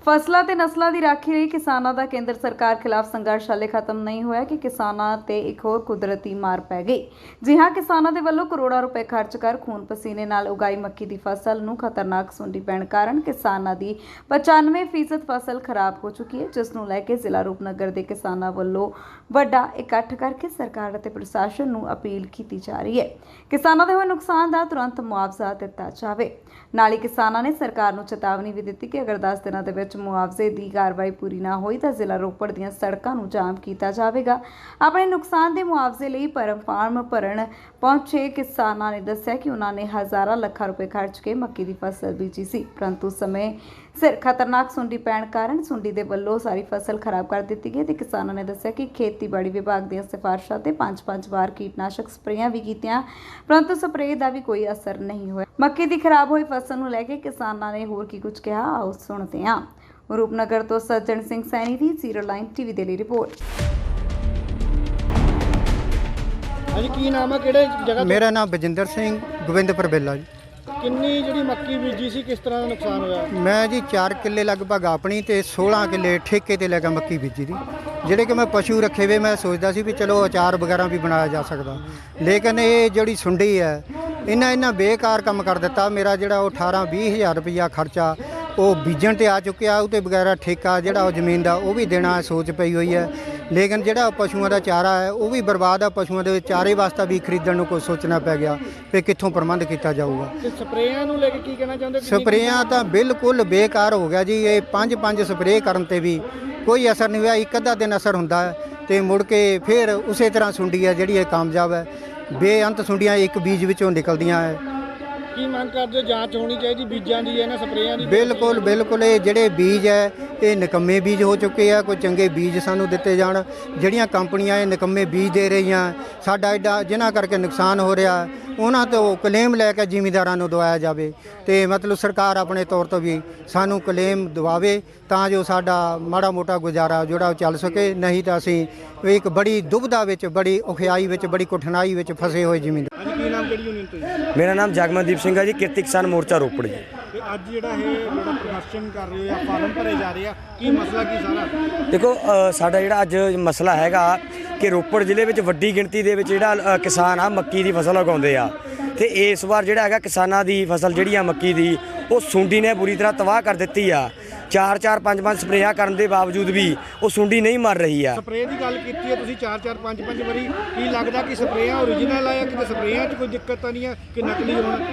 ਫਸਲਾਂ ਤੇ ਨਸਲਾਂ ਦੀ ਰਾਖੀ ਲਈ ਕਿਸਾਨਾਂ ਦਾ ਕੇਂਦਰ ਸਰਕਾਰ ਖਿਲਾਫ ਸੰਘਰਸ਼ ਹਾਲੇ ਖਤਮ ਨਹੀਂ ਹੋਇਆ ਕਿ ਕਿਸਾਨਾਂ ਤੇ ਇੱਕ ਹੋਰ ਕੁਦਰਤੀ ਮਾਰ ਪੈ ਗਈ। ਜੀ ਹਾਂ, ਕਿਸਾਨਾਂ ਦੇ ਵੱਲੋਂ ਕਰੋੜਾਂ ਰੁਪਏ ਖਰਚ ਕਰ ਖੂਨ ਪਸੀਨੇ ਨਾਲ ਉਗਾਈ ਮੱਕੀ ਦੀ ਫਸਲ ਨੂੰ ਖਤਰਨਾਕ ਸੁੰਡੀ ਪੈਣ ਕਾਰਨ ਕਿਸਾਨਾਂ ਦੀ 95% ਫਸਲ ਖਰਾਬ ਹੋ ਚੁੱਕੀ ਹੈ, ਜਿਸ ਨੂੰ ਲੈ ਕੇ ਜ਼ਿਲ੍ਹਾ ਰੂਪਨਗਰ ਦੇ ਕਿਸਾਨਾਂ ਵੱਲੋਂ ਵੱਡਾ ਇਕੱਠ ਕਰਕੇ ਸਰਕਾਰ ਅਤੇ ਪ੍ਰਸ਼ਾਸਨ ਨੂੰ ਅਪੀਲ ਕੀਤੀ ਜਾ ਰਹੀ ਹੈ। ਕਿਸਾਨਾਂ ਦੇ ਹੋਏ ਨੁਕਸਾਨ ਦਾ ਤੁਰੰਤ ਮੁਆਵਜ਼ਾ ਦਿੱਤਾ ਜਾਵੇ। ਨਾਲ ਹੀ ਕਿਸਾਨਾਂ ਨੇ ਸਰਕਾਰ ਨੂੰ ਚੇਤਾਵਨੀ ਵੀ ਦਿੱਤੀ ਕਿ ਅਗਰ 10 ਦਿਨਾਂ ਦੇ ਵਿੱਚ ਮੁਆਵਜ਼ੇ ਦੀ ਕਾਰਵਾਈ ਪੂਰੀ ਨਾ ਹੋਈ ਤਾਂ ਜ਼ਿਲ੍ਹਾ ਰੋਪੜ ਦੀਆਂ ਸੜਕਾਂ ਨੂੰ ਜਾਮ ਕੀਤਾ ਜਾਵੇਗਾ। ਆਪਣੇ ਨੁਕਸਾਨ ਦੇ ਮੁਆਵਜ਼ੇ ਲਈ ਫਾਰਮ ਭਰਨ ਪਹੁੰਚੇ ਕਿਸਾਨਾਂ ਨੇ ਦੱਸਿਆ ਕਿ ਉਹਨਾਂ ਨੇ ਹਜ਼ਾਰਾਂ ਲੱਖਾਂ ਰੁਪਏ ਖਰਚ ਕੇ ਮੱਕੀ ਦੀ ਫਸਲ ਬੀਜੀ ਸੀ, ਪਰੰਤੂ ਸਮੇਂ ਸਿਰ ਖਤਰਨਾਕ ਸੁੰਡੀ ਪੈਣ ਕਾਰਨ ਸੁੰਡੀ ਦੇ ਵੱਲੋਂ ਸਾਰੀ ਫਸਲ ਖਰਾਬ ਕਰ ਦਿੱਤੀ ਗਈ ਤੇ ਕਿਸਾਨਾਂ ਨੇ ਦੱਸਿਆ ਕਿ ਖੇਤੀਬਾੜੀ ਵਿਭਾਗ ਦੀਆਂ ਸਿਫਾਰਿਸ਼ਾਂ ਤੇ 5-5 ਵਾਰ ਕੀਟਨਾਸ਼ਕ ਸਪਰੇਆਂ ਵੀ ਕੀਤੀਆਂ, ਪਰੰਤੂ ਸਪਰੇਅ ਦਾ ਵੀ ਕੋਈ ਅਸਰ ਨਹੀਂ ਹੋਇਆ। ਮੱਕੀ ਦੀ ਖਰਾਬ ਹੋਈ ਫਸਲ ਨੂੰ ਲੈ ਕੇ ਕਿਸਾਨਾਂ ਨੇ ਹੋਰ ਕੀ ਕੁਝ ਕਿਹਾ, ਆਓ ਸੁਣਦੇ ਹਾਂ। ਰੂਪਨਗਰ ਤੋਂ ਸੱਜਣ ਸਿੰਘ ਸੈਣੀ ਦੀ ਜ਼ੀਰੋ ਲਾਈਨ ਟੀਵੀ ਦੇ ਲਈ ਰਿਪੋਰਟ। ਹਾਂਜੀ, ਕੀ ਨਾਮ ਹੈ, ਕਿਹੜੇ ਜਗ੍ਹਾ? ਮੇਰਾ ਨਾਮ ਬਜਿੰਦਰ ਸਿੰਘ ਗੋਬਿੰਦਪੁਰ ਬੇਲਾ ਜੀ। ਕਿੰਨੀ ਜਿਹੜੀ ਮੱਕੀ ਬੀਜੀ ਸੀ, ਕਿਸ ਤਰ੍ਹਾਂ ਦਾ ਨੁਕਸਾਨ ਹੋਇਆ? ਮੈਂ ਜੀ 4 ਕਿੱਲੇ ਲਗਭਗ ਆਪਣੀ ਤੇ 16 ਕਿੱਲੇ ਠੇਕੇ ਤੇ ਲੈ ਕੇ ਮੱਕੀ ਬੀਜੀ ਦੀ। ਜਿਹੜੇ ਕਿ ਮੈਂ ਪਸ਼ੂ ਰੱਖੇ ਵੇ, ਮੈਂ ਸੋਚਦਾ ਸੀ ਵੀ ਚਲੋ ਅਚਾਰ ਵਗੈਰਾ ਵੀ ਬਣਾਇਆ ਜਾ ਸਕਦਾ, ਲੇਕਿਨ ਇਹ ਜਿਹੜੀ ਸੁੰਡੀ ਹੈ ਇਹਨਾਂ ਬੇਕਾਰ ਕੰਮ ਕਰ ਦਿੱਤਾ। ਮੇਰਾ ਜਿਹੜਾ ਉਹ 18-20 ਹਜ਼ਾਰ ਰੁਪਈਆ ਖਰਚਾ ਉਹ ਬੀਜਣ ਤੇ ਆ ਚੁੱਕਿਆ, ਉਹ ਤੇ ਵਗੈਰਾ ਠੇਕਾ ਜਿਹੜਾ ਉਹ ਜ਼ਮੀਨ ਦਾ ਉਹ ਵੀ ਦੇਣਾ ਸੋਚ ਪਈ ਹੋਈ ਹੈ। ਲੇਕਿਨ ਜਿਹੜਾ ਪਸ਼ੂਆਂ ਦਾ ਚਾਰਾ ਹੈ ਉਹ ਵੀ ਬਰਬਾਦ ਆ। ਪਸ਼ੂਆਂ ਦੇ ਚਾਰੇ ਵਾਸਤੇ ਵੀ ਖਰੀਦਣ ਨੂੰ ਕੋਈ ਸੋਚਣਾ ਪੈ ਗਿਆ ਕਿ ਕਿੱਥੋਂ ਪ੍ਰਬੰਧ ਕੀਤਾ ਜਾਊਗਾ। ਤੇ ਸਪਰੇਆਂ ਨੂੰ ਲੈ ਕੇ ਕੀ ਕਹਿਣਾ ਚਾਹੁੰਦੇ? ਸਪਰੇਆਂ ਤਾਂ ਬਿਲਕੁਲ ਬੇਕਾਰ ਹੋ ਗਿਆ ਜੀ। ਇਹ 5-5 ਸਪਰੇਅ ਕਰਨ ਤੇ ਵੀ ਕੋਈ ਅਸਰ ਨਹੀਂ ਹੋਇਆ। ਇੱਕ ਅੱਧਾ ਦਿਨ ਅਸਰ ਹੁੰਦਾ ਹੈ ਤੇ ਮੁੜ ਕੇ ਫਿਰ ਉਸੇ ਤਰ੍ਹਾਂ ਸੁੰਡੀ ਹੈ ਜਿਹੜੀ ਇਹ ਕਾਮਯਾਬ ਹੈ। ਬੇਅੰਤ ਸੁੰਡੀਆਂ ਇੱਕ ਬੀਜ ਵਿੱਚੋਂ ਨਿਕਲਦੀਆਂ ਹੈ। ਕੀ ਮੰਗ ਕਰਦੇ? ਜਾਂਚ ਹੋਣੀ ਚਾਹੀਦੀ ਬੀਜਾਂ ਦੀ, ਇਹਨਾਂ ਸਪਰੇਆਂ ਦੀ। ਬਿਲਕੁਲ ਇਹ ਜਿਹੜੇ ਬੀਜ ਹੈ ਇਹ ਨਿਕੰਮੇ ਬੀਜ ਹੋ ਚੁੱਕੇ ਆ। ਕੋਈ ਚੰਗੇ ਬੀਜ ਸਾਨੂੰ ਦਿੱਤੇ ਜਾਣ। ਜਿਹੜੀਆਂ ਕੰਪਨੀਆਂ ਇਹ ਨਿਕੰਮੇ ਬੀਜ ਦੇ ਰਹੀਆਂ, ਸਾਡਾ ਐਡਾ ਜਿਨ੍ਹਾਂ ਕਰਕੇ ਨੁਕਸਾਨ ਹੋ ਰਿਹਾ, ਉਹਨਾਂ ਤੋਂ ਕਲੇਮ ਲੈ ਕੇ ਜ਼ਿਮੀਂਦਾਰਾਂ ਨੂੰ ਦਵਾਇਆ ਜਾਵੇ ਤੇ ਮਤਲਬ ਸਰਕਾਰ ਆਪਣੇ ਤੌਰ ਤੋਂ ਵੀ ਸਾਨੂੰ ਕਲੇਮ ਦਵਾਵੇ ਤਾਂ ਜੋ ਸਾਡਾ ਮਾੜਾ ਮੋਟਾ ਗੁਜ਼ਾਰਾ ਜਿਹੜਾ ਉਹ ਚੱਲ ਸਕੇ। ਨਹੀਂ ਤਾਂ ਅਸੀਂ ਇੱਕ ਬੜੀ ਦੁਬਿਧਾ ਵਿੱਚ, ਬੜੀ ਔਖਿਆਈ ਵਿੱਚ, ਬੜੀ ਕਠਿਨਾਈ ਵਿੱਚ ਫਸੇ ਹੋਏ ਜ਼ਿਮੀਂਦਾਰ। ਹਾਂਜੀ, ਕੀ ਨਾਮ, ਕਿਹੜੀ ਯੂਨੀਅਨ ਤੋਂ ਜੀ? ਮੇਰਾ ਨਾਮ ਜਗਮਨਦੀਪ ਸਿੰਘ ਹੈ ਜੀ, ਕਿਰਤੀ ਕਿਸਾਨ ਮੋਰਚਾ ਰੋਪੜ ਜੀ। ਤੇ ਅੱਜ ਜਿਹੜਾ ਪ੍ਰਦਰਸ਼ਨ ਕਰ ਰਹੇ ਹੋ ਜਾਂ ਫਾਰਮ ਭਰੇ ਜਾ ਰਹੇ ਆ, ਕੀ ਮਸਲਾ ਕੀ ਸਾਰਾ? ਦੇਖੋ, ਸਾਡਾ ਜਿਹੜਾ ਅੱਜ ਮਸਲਾ ਹੈਗਾ ਕਿ ਰੋਪੜ ਜ਼ਿਲ੍ਹੇ ਵਿੱਚ ਵੱਡੀ ਗਿਣਤੀ ਦੇ ਵਿੱਚ ਜਿਹੜਾ ਕਿਸਾਨ ਆ ਮੱਕੀ ਦੀ ਫਸਲ ਉਗਾਉਂਦੇ ਆ ਤੇ ਇਸ ਵਾਰ ਜਿਹੜਾ ਹੈਗਾ ਕਿਸਾਨਾਂ ਦੀ ਫਸਲ ਜਿਹੜੀ ਆ ਮੱਕੀ ਦੀ ਉਹ ਸੁੰਡੀ ਨੇ ਬੁਰੀ ਤਰ੍ਹਾਂ ਤਬਾਹ ਕਰ ਦਿੱਤੀ ਆ। 4-4 5-5 ਸਪਰੇਆਂ ਕਰਨ ਦੇ ਬਾਵਜੂਦ ਵੀ ਉਹ ਸੁੰਡੀ ਨਹੀਂ ਮਰ ਰਹੀ ਆ। ਸਪਰੇਅ ਦੀ ਗੱਲ ਕੀਤੀ ਹੈ ਤੁਸੀਂ 4-4 5-5 ਵਾਰੀ, ਕੀ ਲੱਗਦਾ ਕਿ ਸਪਰੇਆਂ ਓਰੀਜਨਲ ਆ ਜਾਂ ਕਿ ਸਪਰੇਆਂ 'ਚ ਕੋਈ ਦਿੱਕਤ ਤਾਂ ਨਹੀਂ ਆ ਕਿ ਨਕਲੀ ਹੋਣ?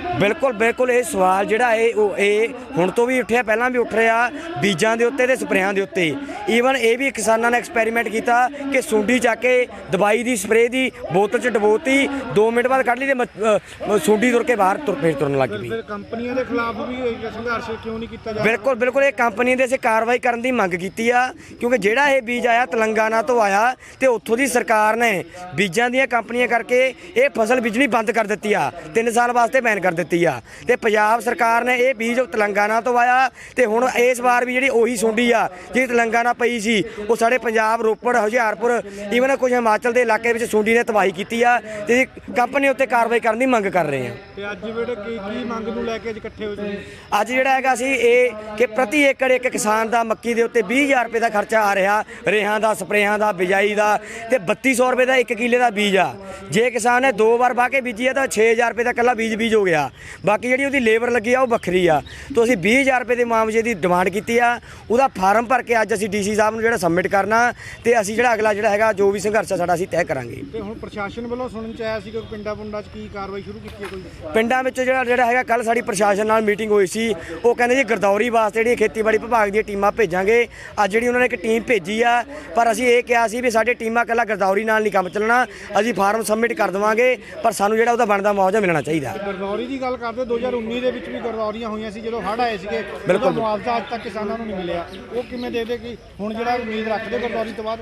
ਬਿਲਕੁਲ ਇਹ ਸਵਾਲ ਜਿਹੜਾ ਇਹ ਹੁਣ ਤੋਂ ਵੀ ਉੱਠਿਆ, ਪਹਿਲਾਂ ਵੀ ਉੱਠ ਰਿਹਾ ਬੀਜਾਂ ਦੇ ਉੱਤੇ ਤੇ ਸਪਰੇਆਂ ਦੇ ਉੱਤੇ। ਈਵਨ ਇਹ ਵੀ ਕਿਸਾਨਾਂ ਨੇ ਐਕਸਪੈਰੀਮੈਂਟ ਕੀਤਾ ਕਿ ਸੁੰਡੀ ਚੱਕ ਕੇ ਦਵਾਈ ਦੀ ਸਪਰੇਅ ਦੀ ਬੋਤਲ 'ਚ ਡਬੋਤੀ, 2 ਮਿੰਟ ਬਾਅਦ ਕੱਢ ਲਈ ਤੇ ਸੁੰਡੀ ਤੁਰ ਕੇ ਬਾਹਰ ਫੇਰ ਤੁਰਨ ਲੱਗ ਪਈ। ਫਿਰ ਕੰਪਨੀਆਂ ਦੇ ਖਿਲਾਫ ਵੀ ਸੰਘਰਸ਼ ਕਿਉਂ ਨਹੀਂ ਕੀਤਾ ਜਾ ਰਿਹਾ? ਬਿਲਕੁਲ ਇਹ ਕੰਪਨੀ ਦੇ ਅਸੀਂ ਕਾਰਵਾਈ ਕਰਨ ਦੀ ਮੰਗ ਕੀਤੀ ਆ, ਕਿਉਂਕਿ ਜਿਹੜਾ ਇਹ ਬੀਜ ਆਇਆ ਤੇਲੰਗਾਨਾ ਤੋਂ ਆਇਆ ਤੇ ਉੱਥੋਂ ਦੀ ਸਰਕਾਰ ਨੇ ਬੀਜਾਂ ਦੀਆਂ ਕੰਪਨੀਆਂ ਕਰਕੇ ਇਹ ਫਸਲ ਬੀਜਣੀ ਬੰਦ ਕਰ ਦਿੱਤੀ ਆ, 3 ਸਾਲ ਵਾਸਤੇ ਬੈਨ ਕਰ ਦਿੱਤੀ ਆ। ਤੇ ਪੰਜਾਬ ਸਰਕਾਰ ਨੇ ਇਹ ਬੀਜ ਤੇਲੰਗਾਨਾ ਤੋਂ ਆਇਆ ਤੇ ਹੁਣ ਇਸ ਵਾਰ ਵੀ ਜਿਹੜੀ ਉਹੀ ਸੁੰਡੀ ਆ ਜਿਹੜੀ ਤੇਲੰਗਾਨਾ ਪਈ ਸੀ ਉਹ ਸਾਡੇ ਪੰਜਾਬ, ਰੋਪੜ, ਹੁਸ਼ਿਆਰਪੁਰ, ਈਵਨ ਕੁਝ ਹਿਮਾਚਲ ਦੇ ਇਲਾਕੇ ਵਿੱਚ ਸੁੰਡੀ ਨੇ ਤਬਾਹੀ ਕੀਤੀ ਆ ਤੇ ਕੰਪਨੀ ਉੱਤੇ ਕਾਰਵਾਈ ਕਰਨ ਦੀ ਮੰਗ ਕਰ ਰਹੇ ਆ। ਤੇ ਅੱਜ ਜਿਹੜੇ ਕੀ ਮੰਗ ਨੂੰ ਲੈ ਕੇ ਇਕੱਠੇ ਹੋਏ ਤੁਸੀਂ? ਅੱਜ ਜਿਹੜਾ ਹੈਗਾ ਸੀ ਇਹ ਕਿ ਪ੍ਰਤੀ ਏਕੜ ਇੱਕ ਕਿਸਾਨ ਦਾ ਮੱਕੀ ਦੇ ਉੱਤੇ 20,000 ਰੁਪਏ ਦਾ ਖਰਚਾ ਆ ਰਿਹਾ, ਰੇਹਾਂ ਦਾ, ਸਪਰੇਆਂ ਦਾ, ਬਿਜਾਈ ਦਾ, ਤੇ 3200 ਰੁਪਏ ਦਾ 1 ਕਿੱਲੇ ਦਾ ਬੀਜ ਆ। ਜੇ ਕਿਸਾਨ ਨੇ 2 ਵਾਰ ਵਾਹ ਕੇ ਬੀਜੀ ਆ ਤਾਂ 6000 ਰੁਪਏ ਦਾ ਇਕੱਲਾ ਬੀਜ ਹੋ ਗਿਆ। ਬਾਕੀ ਜਿਹੜੀ ਉਹਦੀ ਲੇਬਰ ਲੱਗੀ ਆ ਉਹ ਵੱਖਰੀ ਆ। ਤਾਂ ਅਸੀਂ 20,000 ਰੁਪਏ ਦੇ ਮੁਆਵਜ਼ੇ ਦੀ ਡਿਮਾਂਡ ਕੀਤੀ ਆ। ਉਹਦਾ ਫਾਰਮ ਭਰ ਕੇ ਅੱਜ ਅਸੀਂ ਡੀਸੀ ਸਾਹਿਬ ਨੂੰ ਜਿਹੜਾ ਸਬਮਿਟ ਕਰਨਾ ਤੇ ਅਸੀਂ ਜਿਹੜਾ ਅਗਲਾ ਜਿਹੜਾ ਹੈਗਾ ਜੋ ਵੀ ਸੰਘਰਸ਼ ਆ ਸਾਡਾ ਅਸੀਂ ਤੈਅ ਕਰਾਂਗੇ। ਤੇ ਹੁਣ ਪ੍ਰਸ਼ਾਸਨ ਵੱਲੋਂ ਸੁਣਨ ਚ ਆਇਆ ਸੀ ਕਿ ਪਿੰਡਾਂ 'ਚ ਕੀ ਕਾਰਵਾਈ ਸ਼ੁਰੂ ਕੀਤੀ ਹੈ? ਕੋਈ ਪਿੰਡਾਂ ਵਿੱਚ ਜਿਹੜਾ ਹੈਗਾ ਕੱਲ ਸਾਡੀ ਪ੍ਰਸ਼ਾਸਨ ਨਾਲ ਮੀਟਿੰਗ ਹੋਈ ਸੀ। ਉਹ ਕਹਿੰਦੇ ਜੀ ਗਰਦੌਰੀ ਵਾਸਤੇ ਜਿਹੜੀ ਖੇਤੀਬਾੜੀ ਵਿਭਾਗ ਦੀਆਂ ਟੀਮਾਂ ਭੇਜਾਂਗੇ। ਅੱਜ ਜਿਹੜੀ ਉਹਨਾਂ ਨੇ ਇੱਕ ਟੀਮ ਭੇਜੀ ਆ, ਪਰ ਅਸੀਂ ਇਹ ਕਿਹਾ ਸੀ ਵੀ ਸਾਡੇ ਟੀਮਾਂ ਇਕੱਲਾ ਗਰਦੌਰੀ ਨਾਲ ਨਹੀਂ ਕੰਮ ਚੱਲਣਾ, ਅਸੀਂ ਫਾਰਮ ਸਬਮਿਟ ਕਰ ਦੇਵਾਂਗੇ ਪਰ ਸਾਨੂੰ ਜਿਹੜਾ ਉਹਦਾ ਬਣਦਾ ਮੁਆਵਜ਼ਾ ਮਿਲਣਾ ਚਾਹੀਦਾ। ਗਰਦੌਰੀ ਦੀ ਗੱਲ ਕਰਦੇ 2019 ਦੇ ਵਿੱਚ ਵੀ ਗਰਦੌਰੀਆਂ ਹੋਈਆਂ ਸੀ ਜਦੋਂ ਹੜ੍ਹ ਆਏ ਸੀਗੇ, ਬਿਲਕੁਲ ਮੁਆਵਜ਼ਾ ਅੱਜ ਤੱਕ ਕਿਸਾਨਾਂ ਨੂੰ ਨਹੀਂ ਮਿਲਿਆ। ਉਹ ਕਿਵੇਂ ਦੇ ਕਿ ਹੁਣ ਜਿਹੜਾ ਉਮੀਦ ਰੱਖਦੇ ਗਰਦੌਰੀ ਤੋਂ ਬਾਅਦ?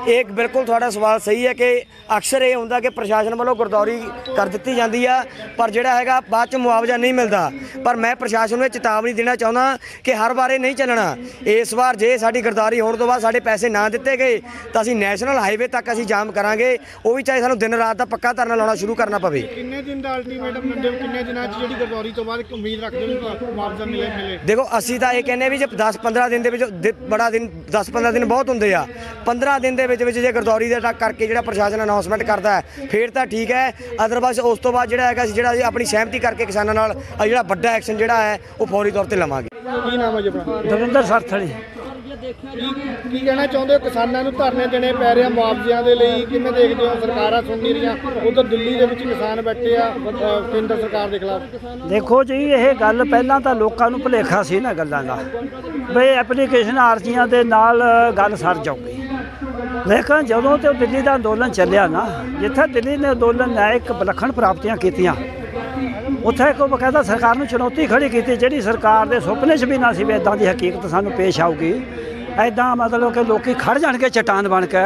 ਇਹ ਬਿਲਕੁਲ ਤੁਹਾਡਾ ਸਵਾਲ ਸਹੀ ਹੈ ਕਿ ਅਕਸਰ ਇਹ ਹੁੰਦਾ ਕਿ ਪ੍ਰਸ਼ਾਸਨ ਵੱਲੋਂ ਗਰਦੌਰੀ ਕਰ ਦਿੱਤੀ ਜਾਂਦੀ ਆ ਪਰ ਜਿਹੜਾ ਹੈਗਾ ਬਾਅਦ 'ਚ ਮੁਆਵਜ਼ਾ ਨਹੀਂ ਮਿਲਦਾ। ਪਰ ਮੈਂ ਪ੍ਰਸ਼ਾਸਨ ਨੂੰ ਇਹ ਚੇਤਾਵਨੀ ਦੇਣਾ ਚਾਹੁੰਦਾ ਕਿ ਹਰ ਵਾਰ ਇਹ ਨਹੀਂ ਚੱਲਣਾ ਚੱਲਣਾ। ਇਸ ਵਾਰ ਜੇ ਸਾਡੀ ਗਰਦਾਰੀ ਹੋਣ ਤੋਂ ਬਾਅਦ ਸਾਡੇ ਪੈਸੇ ਨਾ ਦਿੱਤੇ ਗਏ ਤਾਂ ਅਸੀਂ ਨੈਸ਼ਨਲ ਹਾਈਵੇ ਤੱਕ ਅਸੀਂ ਜਾਮ ਕਰਾਂਗੇ, ਉਹ ਵੀ ਚਾਹੇ ਸਾਨੂੰ ਦਿਨ ਰਾਤ ਦਾ ਪੱਕਾ ਧਰਨਾ ਲਾਉਣਾ ਸ਼ੁਰੂ ਕਰਨਾ ਪਵੇ। ਕਿੰਨੇ ਦਿਨ ਦਾ ਅਲਟੀਮੇਟਮ ਦਿੰਦੇ ਹੋ, ਕਿੰਨੇ ਦਿਨਾਂ 'ਚ ਜਿਹੜੀ ਗਰਦੌਰੀ ਤੋਂ ਬਾਅਦ ਉਮੀਦ ਰੱਖਦੇ ਹੋ ਮੁਆਵਜ਼ਾ ਮਿਲੇ? ਦੇਖੋ ਅਸੀਂ ਤਾਂ ਇਹ ਕਹਿੰਦੇ ਵੀ ਜੇ 10-15 ਦਿਨ ਦੇ ਵਿੱਚ ਬੜਾ ਦਿਨ 10-15 ਦਿਨ ਬਹੁਤ ਹੁੰਦੇ ਆ, 15 ਦਿਨ ਦੇ ਵਿੱਚ ਜੇ ਗਰਦੌਰੀ ਦਾ ਕਰਕੇ ਜਿਹੜਾ ਪ੍ਰਸ਼ਾਸਨ ਅਨਾਉਂਸਮੈਂਟ ਕਰਦਾ ਹੈ ਫਿਰ ਤਾਂ ਠੀਕ ਹੈ, ਅਦਰਵਾਈਜ਼ ਉਸ ਤੋਂ ਬਾਅਦ ਜਿਹੜਾ ਹੈਗਾ ਜਿਹੜਾ ਆਪਣੀ ਸਹਿਮਤੀ ਕਰਕੇ ਕਿਸਾਨਾਂ ਨਾਲ ਜਿਹੜਾ ਵੱਡਾ ਐਕਸ਼ਨ ਜਿਹੜਾ ਹੈ ਉਹ ਫੌਰੀ ਤੌਰ ਤੇ ਲਵਾਂਗੇ। ਕੀ ਨਾਮ ਹੈ ਜੀ ਆਪਣਾ? ਦਵਿੰਦਰ ਸਰਥਲੀ। ਕੀ ਕਹਿਣਾ ਚਾਹੁੰਦੇ ਹੋ? ਕਿਸਾਨਾਂ ਨੂੰ ਧਰਨੇ ਦੇਣੇ ਪੈ ਰਹੇ ਆ ਮੁਆਵਜ਼ਿਆਂ ਦੇ ਲਈ, ਕਿਵੇਂ ਦੇਖਦੇ ਹੋ? ਸਰਕਾਰਾਂ ਸੁਣ ਨਹੀਂ ਰਹੀਆਂ, ਉਧਰ ਦਿੱਲੀ ਦੇ ਵਿੱਚ ਕਿਸਾਨ ਬੈਠੇ ਆ ਕੇਂਦਰ ਸਰਕਾਰ ਦੇ ਖਿਲਾਫ। ਦੇਖੋ ਜੀ, ਇਹ ਗੱਲ ਪਹਿਲਾਂ ਤਾਂ ਲੋਕਾਂ ਨੂੰ ਭੁਲੇਖਾ ਸੀ ਨਾ ਗੱਲਾਂ ਦਾ, ਬਈ ਐਪਲੀਕੇਸ਼ਨ ਅਰਜ਼ੀਆਂ ਦੇ ਨਾਲ ਗੱਲ ਸਰ ਜਾਊਗੀ। ਲੇਕਿਨ ਜਦੋਂ ਤੋਂ ਦਿੱਲੀ ਦਾ ਅੰਦੋਲਨ ਚੱਲਿਆ ਨਾ, ਜਿੱਥੇ ਦਿੱਲੀ ਨੇ ਅੰਦੋਲਨ ਨਿਆਇਕ ਵਿਲੱਖਣ ਪ੍ਰਾਪਤੀਆਂ ਕੀਤੀਆਂ, ਉੱਥੇ ਇੱਕ ਬਕਾਇਦਾ ਸਰਕਾਰ ਨੂੰ ਚੁਣੌਤੀ ਖੜੀ ਕੀਤੀ, ਜਿਹੜੀ ਸਰਕਾਰ ਦੇ ਸੁਪਨੇ 'ਚ ਵੀ ਨਾ ਸੀ ਵੀ ਇੱਦਾਂ ਦੀ ਹਕੀਕਤ ਸਾਨੂੰ ਪੇਸ਼ ਆਊਗੀ। ਇੱਦਾਂ ਮਤਲਬ ਕਿ ਲੋਕੀ ਖੜ ਜਾਣਗੇ ਚਟਾਨ ਬਣ ਕੇ,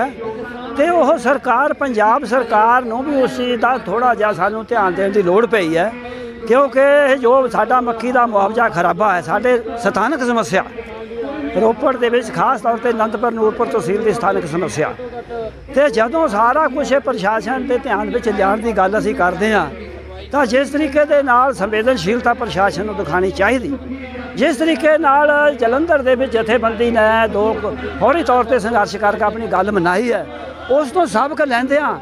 ਤੇ ਉਹ ਸਰਕਾਰ ਪੰਜਾਬ ਸਰਕਾਰ ਨੂੰ ਵੀ ਉਸ ਚੀਜ਼ ਦਾ ਥੋੜ੍ਹਾ ਜਿਹਾ ਸਾਨੂੰ ਧਿਆਨ ਦੇਣ ਦੀ ਲੋੜ ਪਈ ਹੈ, ਕਿਉਂਕਿ ਜੋ ਸਾਡਾ ਮੱਕੀ ਦਾ ਮੁਆਵਜ਼ਾ ਖਰਾਬਾ ਹੈ, ਸਾਡੇ ਸਥਾਨਕ ਸਮੱਸਿਆ ਰੋਪੜ ਦੇ ਵਿੱਚ ਖਾਸ ਤੌਰ ਤੇ ਅਨੰਦਪੁਰ ਨੂਰਪੁਰ ਤਹਿਸੀਲ ਦੀ ਸਥਾਨਕ ਸਮੱਸਿਆ, ਤੇ ਜਦੋਂ ਸਾਰਾ ਕੁਝ ਪ੍ਰਸ਼ਾਸਨ ਦੇ ਧਿਆਨ ਵਿੱਚ ਲਿਆਉਣ ਦੀ ਗੱਲ ਅਸੀਂ ਕਰਦੇ ਹਾਂ ਤਾਂ ਜਿਸ ਤਰੀਕੇ ਦੇ ਨਾਲ ਸੰਵੇਦਨਸ਼ੀਲਤਾ ਪ੍ਰਸ਼ਾਸਨ ਨੂੰ ਦਿਖਾਉਣੀ ਚਾਹੀਦੀ, ਜਿਸ ਤਰੀਕੇ ਨਾਲ ਜਲੰਧਰ ਦੇ ਵਿੱਚ ਜਥੇਬੰਦੀ ਨੇ ਫੌਰੀ ਤੌਰ ਤੇ ਸੰਘਰਸ਼ ਕਰਕੇ ਆਪਣੀ ਗੱਲ ਮਨਾਈ ਹੈ, ਉਸ ਤੋਂ ਸਬਕ ਲੈਂਦਿਆਂ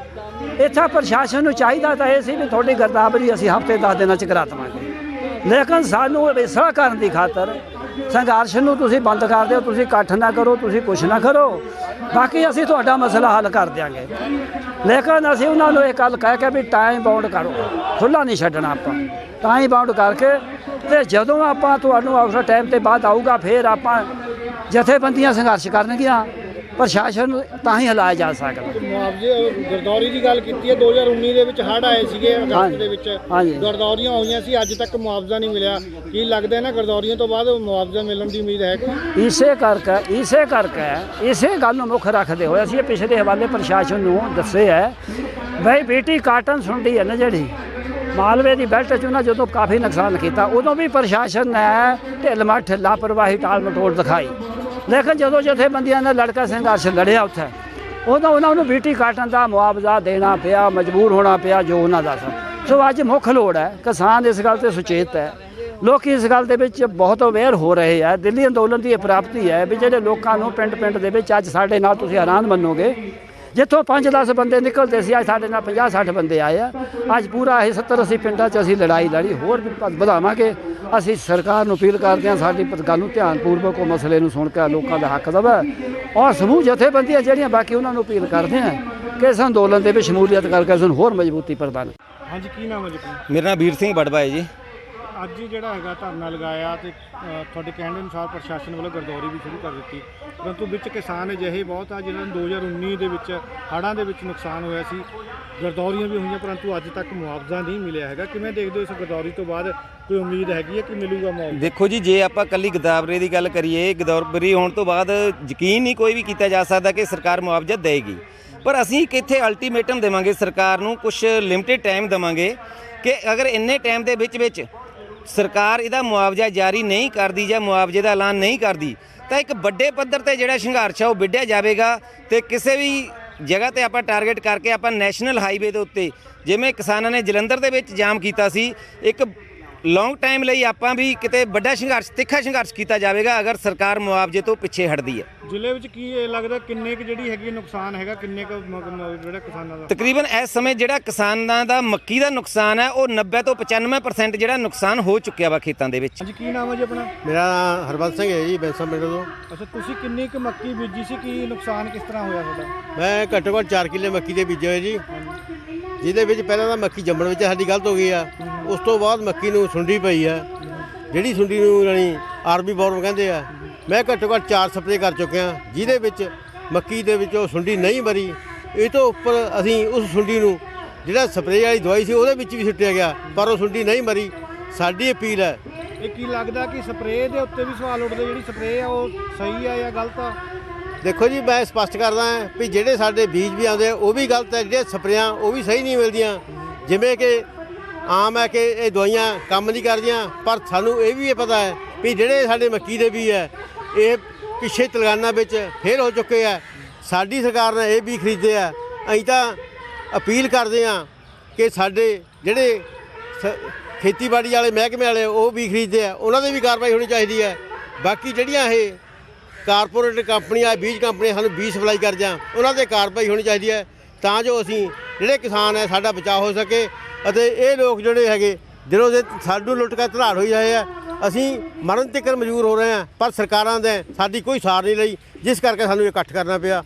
ਇੱਥੇ ਪ੍ਰਸ਼ਾਸਨ ਨੂੰ ਚਾਹੀਦਾ ਤਾਂ ਇਹ ਸੀ ਵੀ ਤੁਹਾਡੀ ਗਰਦਾਵਰੀ ਅਸੀਂ ਹਫ਼ਤੇ 10 ਦਿਨਾਂ 'ਚ ਕਰਾ ਦੇਵਾਂਗੇ। ਲੇਕਿਨ ਸਾਨੂੰ ਵਿਸਰਾ ਕਰਨ ਦੀ ਖਾਤਰ ਸੰਘਰਸ਼ ਨੂੰ ਤੁਸੀਂ ਬੰਦ ਕਰ ਦਿਓ, ਤੁਸੀਂ ਇਕੱਠ ਨਾ ਕਰੋ, ਤੁਸੀਂ ਕੁਛ ਨਾ ਕਰੋ, ਬਾਕੀ ਅਸੀਂ ਤੁਹਾਡਾ ਮਸਲਾ ਹੱਲ ਕਰ ਦਿਆਂਗੇ। ਲੇਕਿਨ ਅਸੀਂ ਉਹਨਾਂ ਨੂੰ ਇਹ ਗੱਲ ਕਹਿ ਕੇ ਵੀ ਟਾਈਮ ਬਾਉਂਡ ਕਰੋ, ਖੁੱਲ੍ਹਾ ਨਹੀਂ ਛੱਡਣਾ ਆਪਾਂ, ਟਾਈਮ ਬਾਉਂਡ ਕਰਕੇ, ਤੇ ਜਦੋਂ ਆਪਾਂ ਤੁਹਾਨੂੰ ਉਸ ਟਾਈਮ ਤੇ ਬਾਅਦ ਆਊਗਾ ਫਿਰ ਆਪਾਂ ਜਥੇਬੰਦੀਆਂ ਸੰਘਰਸ਼ ਕਰਨਗੀਆਂ, ਪ੍ਰਸ਼ਾਸਨ ਨੂੰ ਤਾਂ ਹੀ ਹਿਲਾਇਆ ਜਾ ਸਕਦਾ। ਮੁਆਵਜ਼ੇ ਗਰਦੌਰੀ ਦੀ ਗੱਲ ਕੀਤੀ ਹੈ, 2019 ਦੇ ਵਿੱਚ ਹੜ੍ਹ ਆਏ ਸੀਗੇ ਅਗਸਤ ਦੇ ਵਿੱਚ, ਗਰਦੌਰੀਆਂ ਹੋਈਆਂ ਸੀ, ਅੱਜ ਤੱਕ ਮੁਆਵਜ਼ਾ ਨਹੀਂ ਮਿਲਿਆ। ਕੀ ਲੱਗਦਾ ਨਾ ਗਰਦੌਰੀਆਂ ਤੋਂ ਬਾਅਦ ਮੁਆਵਜ਼ਾ ਮਿਲਣ ਦੀ ਉਮੀਦ ਹੈ? ਇਸੇ ਗੱਲ ਨੂੰ ਮੁੱਖ ਰੱਖਦੇ ਹੋਏ ਅਸੀਂ ਪਿਛਲੇ ਹਵਾਲੇ ਪ੍ਰਸ਼ਾਸਨ ਨੂੰ ਦੱਸੇ ਹੈ ਬਈ ਬੀਟੀ ਕਾਟਨ ਸੁੰਡੀ ਹੈ ਨਾ ਜਿਹੜੀ ਮਾਲਵੇ ਦੀ ਬੈਲਟ 'ਚ ਉਹਨਾਂ ਜਦੋਂ ਕਾਫੀ ਨੁਕਸਾਨ ਕੀਤਾ, ਉਦੋਂ ਵੀ ਪ੍ਰਸ਼ਾਸਨ ਨੇ ਢਿੱਲ ਮੱਠ ਲਾਪਰਵਾਹੀ ਟਾਲ ਮਟੋਲ ਦਿਖਾਈ। ਲੇਕਿਨ ਜਦੋਂ ਜਥੇਬੰਦੀਆਂ ਨੇ ਲੜਕਾ ਸੰਘਰਸ਼ ਲੜਿਆ ਉੱਥੇ, ਉਦੋਂ ਉਹਨਾਂ ਨੂੰ ਬੀਟੀ ਕਾਟਨ ਦਾ ਮੁਆਵਜ਼ਾ ਦੇਣਾ ਪਿਆ, ਮਜਬੂਰ ਹੋਣਾ ਪਿਆ ਜੋ ਉਹਨਾਂ ਦਾ ਸੀ। ਸੋ ਅੱਜ ਮੁੱਖ ਲੋੜ ਹੈ, ਕਿਸਾਨ ਇਸ ਗੱਲ 'ਤੇ ਸੁਚੇਤ ਹੈ, ਲੋਕ ਇਸ ਗੱਲ ਦੇ ਵਿੱਚ ਬਹੁਤ ਅਵੇਅਰ ਹੋ ਰਹੇ ਹੈ। ਦਿੱਲੀ ਅੰਦੋਲਨ ਦੀ ਇਹ ਪ੍ਰਾਪਤੀ ਹੈ ਵੀ ਜਿਹੜੇ ਲੋਕਾਂ ਨੂੰ ਪਿੰਡ ਦੇ ਵਿੱਚ ਅੱਜ ਸਾਡੇ ਨਾਲ ਤੁਸੀਂ ਹੈਰਾਨ ਮੰਨੋਗੇ, ਜਿੱਥੋਂ 5-10 ਬੰਦੇ ਨਿਕਲਦੇ ਸੀ ਅੱਜ ਸਾਡੇ ਨਾਲ 50-60 ਬੰਦੇ ਆਏ ਆ। ਅੱਜ ਪੂਰਾ ਇਹ 70-80 ਪਿੰਡਾਂ 'ਚ ਅਸੀਂ ਲੜਾਈ ਲੜੀ, ਹੋਰ ਵੀ ਵਧਾਵਾਂਗੇ। ਅਸੀਂ ਸਰਕਾਰ ਨੂੰ ਅਪੀਲ ਕਰਦੇ ਹਾਂ ਸਾਡੀ ਗੱਲ ਨੂੰ ਧਿਆਨਪੂਰਵਕ ਉਹ ਮਸਲੇ ਨੂੰ ਸੁਣ ਕੇ ਲੋਕਾਂ ਦਾ ਹੱਕ ਦੇਵੇ, ਔਰ ਸਮੂਹ ਜਥੇਬੰਦੀਆਂ ਜਿਹੜੀਆਂ ਬਾਕੀ ਉਹਨਾਂ ਨੂੰ ਅਪੀਲ ਕਰਦੇ ਹਾਂ ਕਿ ਇਸ ਅੰਦੋਲਨ ਦੇ ਵਿੱਚ ਸ਼ਮੂਲੀਅਤ ਕਰਕੇ ਸਾਨੂੰ ਹੋਰ ਮਜ਼ਬੂਤੀ ਪ੍ਰਦਾਨ। ਹਾਂਜੀ, ਕੀ ਨਾਮ ਹੈ ਜੀ? ਮੇਰਾ ਨਾਮ ਵੀਰ ਸਿੰਘ ਬੜਵਾ ਹੈ ਜੀ। ਅੱਜ ਜਿਹੜਾ ਹੈਗਾ ਧਰਨਾ ਲਗਾਇਆ ਤੇ ਤੁਹਾਡੇ ਕਹਿਣ ਦੇ ਅਨੁਸਾਰ ਪ੍ਰਸ਼ਾਸਨ ਵੱਲੋਂ ਗਰਦੌਰੀ ਵੀ ਸ਼ੁਰੂ ਕਰ ਦਿੱਤੀ, ਪਰੰਤੂ ਵਿੱਚ ਕਿਸਾਨ ਅਜਿਹੇ ਬਹੁਤ ਆ ਜਿਨ੍ਹਾਂ ਨੂੰ 2019 ਦੇ ਵਿੱਚ ਹੜ੍ਹਾਂ ਦੇ ਵਿੱਚ ਨੁਕਸਾਨ ਹੋਇਆ ਸੀ, ਗਰਦੌਰੀਆਂ ਵੀ ਹੋਈਆਂ ਪਰੰਤੂ ਅੱਜ ਤੱਕ ਮੁਆਵਜ਼ਾ ਨਹੀਂ ਮਿਲਿਆ ਹੈਗਾ। ਕਿਵੇਂ ਦੇਖਦੇ ਹੋ ਇਸ ਗਰਦੌਰੀ ਤੋਂ ਬਾਅਦ ਕੋਈ ਉਮੀਦ ਹੈਗੀ ਹੈ ਕਿ ਮਿਲੂਗਾ ਮੁਆਵਜ਼ਾ? ਦੇਖੋ ਜੀ, ਜੇ ਆਪਾਂ ਕੱਲੀ ਗਦਾਵਰੀ ਦੀ ਗੱਲ ਕਰੀਏ, ਗਦਾਵਰੀ ਹੋਣ ਤੋਂ ਬਾਅਦ ਯਕੀਨ ਨਹੀਂ ਕੋਈ ਵੀ ਕੀਤਾ ਜਾ ਸਕਦਾ ਕਿ ਸਰਕਾਰ ਮੁਆਵਜ਼ਾ ਦੇਵੇਗੀ, ਪਰ ਅਸੀਂ ਕਿੱਥੇ ਅਲਟੀਮੇਟਮ ਦੇਵਾਂਗੇ ਸਰਕਾਰ ਨੂੰ, ਕੁਝ ਲਿਮਟਿਡ ਟਾਈਮ ਦੇਵਾਂਗੇ ਕਿ ਅਗਰ ਇੰਨੇ ਟਾਈਮ ਦੇ ਵਿੱਚ ਸਰਕਾਰ ਇਹਦਾ ਮੁਆਵਜ਼ਾ ਜਾਰੀ ਨਹੀਂ ਕਰਦੀ ਜਾਂ ਮੁਆਵਜ਼ੇ ਦਾ ਐਲਾਨ ਨਹੀਂ ਕਰਦੀ ਤਾਂ ਇੱਕ ਵੱਡੇ ਪੱਧਰ ਤੇ ਜਿਹੜਾ ਸੰਘਰਸ਼ ਆ ਉਹ ਵਿੱਢਿਆ ਜਾਵੇਗਾ। ਤੇ ਕਿਸੇ ਵੀ ਜਗ੍ਹਾ ਤੇ ਆਪਾਂ ਟਾਰਗੇਟ ਕਰਕੇ ਆਪਾਂ ਨੈਸ਼ਨਲ ਹਾਈਵੇ ਦੇ ਉੱਤੇ, ਜਿਵੇਂ ਕਿਸਾਨਾਂ ਨੇ ਜਲੰਧਰ ਦੇ ਵਿੱਚ ਜਾਮ ਕੀਤਾ ਸੀ, ਇੱਕ ਲੌਂਗ ਟਾਈਮ ਲਈ ਆਪਾਂ ਵੀ ਕਿਤੇ ਵੱਡਾ ਸੰਘਰਸ਼, ਤਿੱਖਾ ਸੰਘਰਸ਼ ਕੀਤਾ ਜਾਵੇਗਾ ਅਗਰ ਸਰਕਾਰ ਮੁਆਵਜ਼ੇ ਤੋਂ ਪਿੱਛੇ ਹਟਦੀ ਹੈ। ਜ਼ਿਲ੍ਹੇ ਵਿੱਚ ਕੀ ਲੱਗਦਾ ਕਿੰਨੇ ਕੁ ਜਿਹੜੀ ਹੈਗੀ ਨੁਕਸਾਨ ਹੈਗਾ, ਕਿੰਨੇ ਕੁ ਜਿਹੜਾ ਕਿਸਾਨਾਂ ਦਾ? ਤਕਰੀਬਨ ਇਸ ਸਮੇਂ ਜਿਹੜਾ ਕਿਸਾਨਾਂ ਦਾ ਮੱਕੀ ਦਾ ਨੁਕਸਾਨ ਹੈ ਉਹ 90 ਤੋਂ 95% ਜਿਹੜਾ ਨੁਕਸਾਨ ਹੋ ਚੁੱਕਿਆ ਵਾ ਖੇਤਾਂ ਦੇ ਵਿੱਚ। ਹਾਂਜੀ, ਕੀ ਨਾਮ ਹੈ ਜੀ ਆਪਣਾ? ਮੇਰਾ ਨਾਮ ਹਰਬੰਸ ਸਿੰਘ ਹੈ ਜੀ, ਬੈਂਸਾ ਪਿੰਡ ਤੋਂ। ਅੱਛਾ, ਤੁਸੀਂ ਕਿੰਨੀ ਕੁ ਮੱਕੀ ਬੀਜੀ ਸੀ, ਕੀ ਨੁਕਸਾਨ ਕਿਸ ਤਰ੍ਹਾਂ ਹੋਇਆ ਤੁਹਾਡਾ? ਮੈਂ ਘੱਟੋ ਘੱਟ 4 ਕਿੱਲੇ ਮੱਕੀ ਦੇ ਬੀਜੇ ਹੋਏ ਜੀ, ਜਿਹਦੇ ਵਿੱਚ ਪਹਿਲਾਂ ਤਾਂ ਮੱਕੀ ਜੰਮਣ ਵਿੱਚ ਸਾਡੀ ਗਲਤ ਹੋ ਗਈ ਆ, ਉਸ ਤੋਂ ਬਾਅਦ ਮੱਕੀ ਨੂੰ ਸੁੰਡੀ ਪਈ ਆ, ਜਿਹੜੀ ਸੁੰਡੀ ਨੂੰ ਯਾਨੀ ਆਰਬੀ ਬੋਰਮ ਕਹਿੰਦੇ ਆ। ਮੈਂ ਘੱਟੋ ਘੱਟ 4 ਸਪਰੇਅ ਕਰ ਚੁੱਕਿਆ, ਜਿਹਦੇ ਵਿੱਚ ਮੱਕੀ ਦੇ ਵਿੱਚ ਉਹ ਸੁੰਡੀ ਨਹੀਂ ਮਰੀ। ਇਹ ਤੋਂ ਉੱਪਰ ਅਸੀਂ ਉਸ ਸੁੰਡੀ ਨੂੰ ਜਿਹੜਾ ਸਪਰੇਅ ਵਾਲੀ ਦਵਾਈ ਸੀ ਉਹਦੇ ਵਿੱਚ ਵੀ ਸੁੱਟਿਆ ਗਿਆ, ਪਰ ਉਹ ਸੁੰਡੀ ਨਹੀਂ ਮਰੀ। ਸਾਡੀ ਅਪੀਲ ਹੈ। ਇਹ ਕੀ ਲੱਗਦਾ ਕਿ ਸਪਰੇਅ ਦੇ ਉੱਤੇ ਵੀ ਸਵਾਲ ਉੱਠਦੇ, ਜਿਹੜੀ ਸਪਰੇਅ ਆ ਉਹ ਸਹੀ ਆ ਜਾਂ ਗਲਤ ਆ? ਦੇਖੋ ਜੀ, ਮੈਂ ਸਪਸ਼ਟ ਕਰਦਾ ਹਾਂ ਵੀ ਜਿਹੜੇ ਸਾਡੇ ਬੀਜ ਵੀ ਆਉਂਦੇ ਉਹ ਵੀ ਗਲਤ ਹੈ, ਜਿਹੜੇ ਸਪਰੇਆਂ ਉਹ ਵੀ ਸਹੀ ਨਹੀਂ ਮਿਲਦੀਆਂ। ਜਿਵੇਂ ਕਿ ਆਮ ਹੈ ਕਿ ਇਹ ਦਵਾਈਆਂ ਕੰਮ ਨਹੀਂ ਕਰਦੀਆਂ, ਪਰ ਸਾਨੂੰ ਇਹ ਵੀ ਪਤਾ ਹੈ ਵੀ ਜਿਹੜੇ ਸਾਡੇ ਮੱਕੀ ਦੇ ਬੀਜ ਹੈ ਇਹ ਪਿੱਛੇ ਤੇਲੰਗਾਨਾ ਵਿੱਚ ਫੇਲ ਹੋ ਚੁੱਕੇ ਆ। ਸਾਡੀ ਸਰਕਾਰ ਨੇ ਇਹ ਵੀ ਖਰੀਦੇ ਆ। ਅਸੀਂ ਤਾਂ ਅਪੀਲ ਕਰਦੇ ਆ ਕਿ ਸਾਡੇ ਜਿਹੜੇ ਖੇਤੀਬਾੜੀ ਵਾਲੇ ਮਹਿਕਮੇ ਵਾਲੇ ਉਹ ਵੀ ਖਰੀਦਦੇ ਆ, ਉਹਨਾਂ 'ਤੇ ਵੀ ਕਾਰਵਾਈ ਹੋਣੀ ਚਾਹੀਦੀ ਹੈ। ਬਾਕੀ ਜਿਹੜੀਆਂ ਇਹ ਕਾਰਪੋਰੇਟ ਕੰਪਨੀਆਂ, ਬੀਜ ਕੰਪਨੀਆਂ ਸਾਨੂੰ ਬੀਜ ਸਪਲਾਈ ਕਰਦੀਆਂ, ਉਹਨਾਂ 'ਤੇ ਕਾਰਵਾਈ ਹੋਣੀ ਚਾਹੀਦੀ ਹੈ ਤਾਂ ਜੋ ਅਸੀਂ ਜਿਹੜੇ ਕਿਸਾਨ ਹੈ ਸਾਡਾ ਬਚਾਅ ਹੋ ਸਕੇ। ਅਤੇ ਇਹ ਲੋਕ ਜਿਹੜੇ ਹੈਗੇ ਦਿਨੋਂ ਦਿਨ ਸਾਨੂੰ ਲੁੱਟ ਕੇ ਧੜਾੜ ਹੋਈ ਰਹੇ ਆ। ਅਸੀਂ ਮਰਨ ਤੱਕ ਮਜਬੂਰ ਹੋ ਰਹੇ ਹਾਂ, ਪਰ ਸਰਕਾਰਾਂ ਦੇ ਸਾਡੀ ਕੋਈ ਸਾਰ ਨਹੀਂ ਲਈ, ਜਿਸ ਕਰਕੇ ਸਾਨੂੰ ਇਹ ਇਕੱਠ ਕਰਨਾ ਪਿਆ।